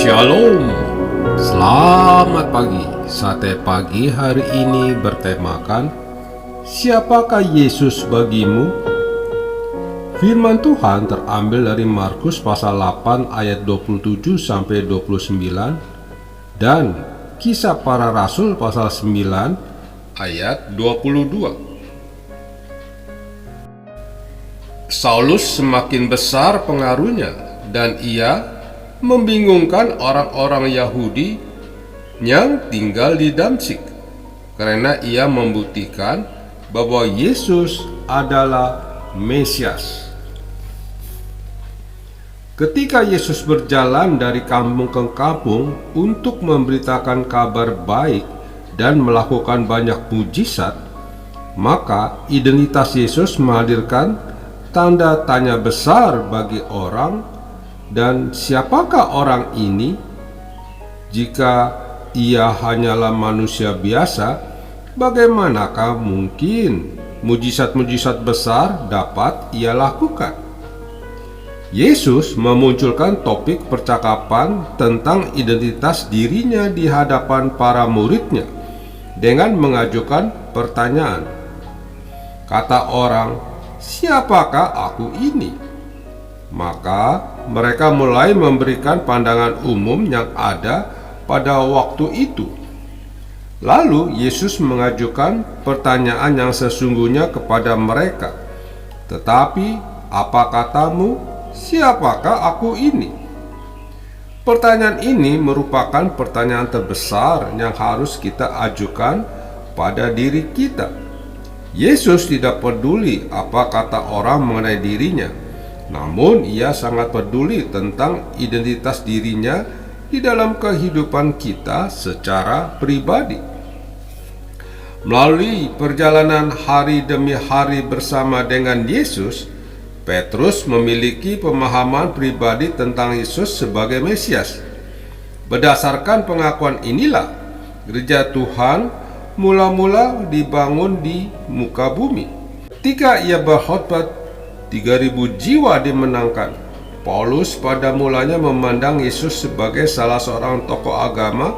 Shalom, selamat pagi. Sate pagi hari ini bertemakan siapakah Yesus bagimu? Firman Tuhan terambil dari Markus pasal 8 ayat 27 sampai 29 dan Kisah Para Rasul pasal 9 ayat 22. Saulus semakin besar pengaruhnya dan ia membingungkan orang-orang Yahudi yang tinggal di Damsyik karena ia membuktikan bahwa Yesus adalah Mesias. Ketika Yesus berjalan dari kampung ke kampung untuk memberitakan kabar baik dan melakukan banyak mujizat, maka identitas Yesus menghadirkan tanda tanya besar bagi orang. Dan siapakah orang ini? Jika ia hanyalah manusia biasa, bagaimanakah mungkin mujizat-mujizat besar dapat ia lakukan? Yesus memunculkan topik percakapan tentang identitas dirinya di hadapan para muridnya dengan mengajukan pertanyaan. Kata orang, "Siapakah aku ini?" Maka mereka mulai memberikan pandangan umum yang ada pada waktu itu. Lalu Yesus mengajukan pertanyaan yang sesungguhnya kepada mereka. "Tetapi apa katamu, siapakah aku ini?" Pertanyaan ini merupakan pertanyaan terbesar yang harus kita ajukan pada diri kita. Yesus tidak peduli apa kata orang mengenai dirinya, namun ia sangat peduli tentang identitas dirinya di dalam kehidupan kita secara pribadi. Melalui perjalanan hari demi hari bersama dengan Yesus, Petrus memiliki pemahaman pribadi tentang Yesus sebagai Mesias. Berdasarkan pengakuan inilah, gereja Tuhan mula-mula dibangun di muka bumi. Ketika ia berkhotbah, 3.000 jiwa dimenangkan. Paulus pada mulanya memandang Yesus sebagai salah seorang tokoh agama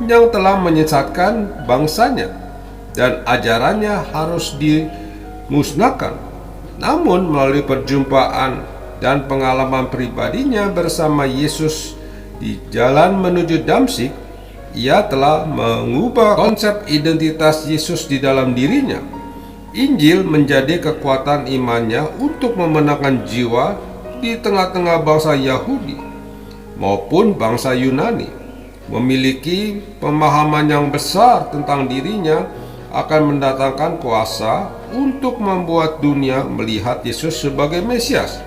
yang telah menyesatkan bangsanya dan ajarannya harus dimusnahkan. Namun melalui perjumpaan dan pengalaman pribadinya bersama Yesus di jalan menuju Damsyik, ia telah mengubah konsep identitas Yesus di dalam dirinya. Injil menjadi kekuatan imannya untuk memenangkan jiwa di tengah-tengah bangsa Yahudi maupun bangsa Yunani. Memiliki pemahaman yang besar tentang dirinya akan mendatangkan kuasa untuk membuat dunia melihat Yesus sebagai Mesias.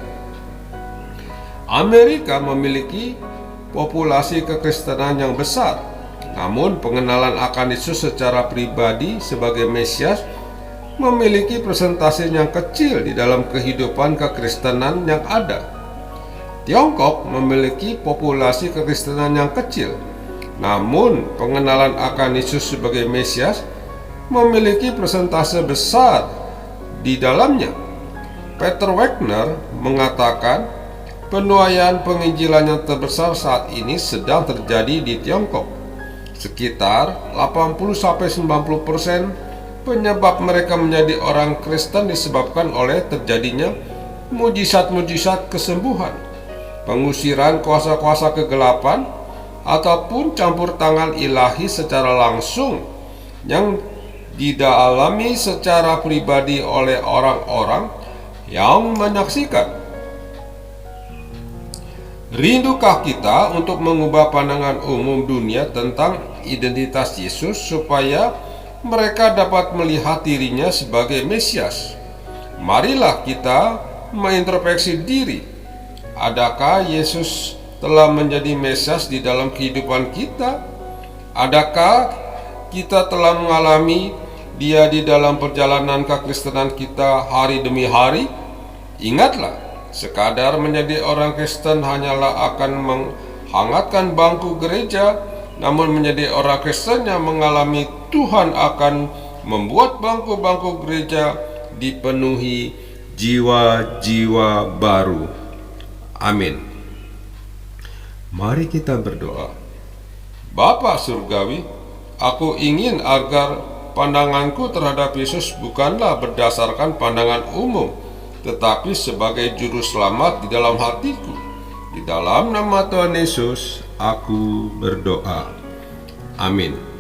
Amerika memiliki populasi kekristenan yang besar, namun pengenalan akan Yesus secara pribadi sebagai Mesias memiliki persentase yang kecil di dalam kehidupan kekristenan yang ada. Tiongkok memiliki populasi kekristenan yang kecil, namun pengenalan akan Yesus sebagai Mesias memiliki persentase besar di dalamnya. Peter Wagner mengatakan penuaian penginjilan yang terbesar saat ini sedang terjadi di Tiongkok. Sekitar 80-90% penyebab mereka menjadi orang Kristen disebabkan oleh terjadinya mujizat-mujizat kesembuhan, pengusiran kuasa-kuasa kegelapan, ataupun campur tangan ilahi secara langsung yang dialami secara pribadi oleh orang-orang yang menyaksikan. Rindukah kita untuk mengubah pandangan umum dunia tentang identitas Yesus supaya mereka dapat melihat dirinya sebagai Mesias? Marilah kita mengintrospeksi diri. Adakah Yesus telah menjadi Mesias di dalam kehidupan kita? Adakah kita telah mengalami Dia di dalam perjalanan kekristenan kita hari demi hari? Ingatlah, sekadar menjadi orang Kristen hanyalah akan menghangatkan bangku gereja, namun menjadi orang Kristen yang mengalami Tuhan akan membuat bangku-bangku gereja dipenuhi jiwa-jiwa baru. Amin. Mari kita berdoa. Bapa Surgawi, aku ingin agar pandanganku terhadap Yesus bukanlah berdasarkan pandangan umum, tetapi sebagai juru selamat di dalam hatiku. Di dalam nama Tuhan Yesus, aku berdoa. Amin.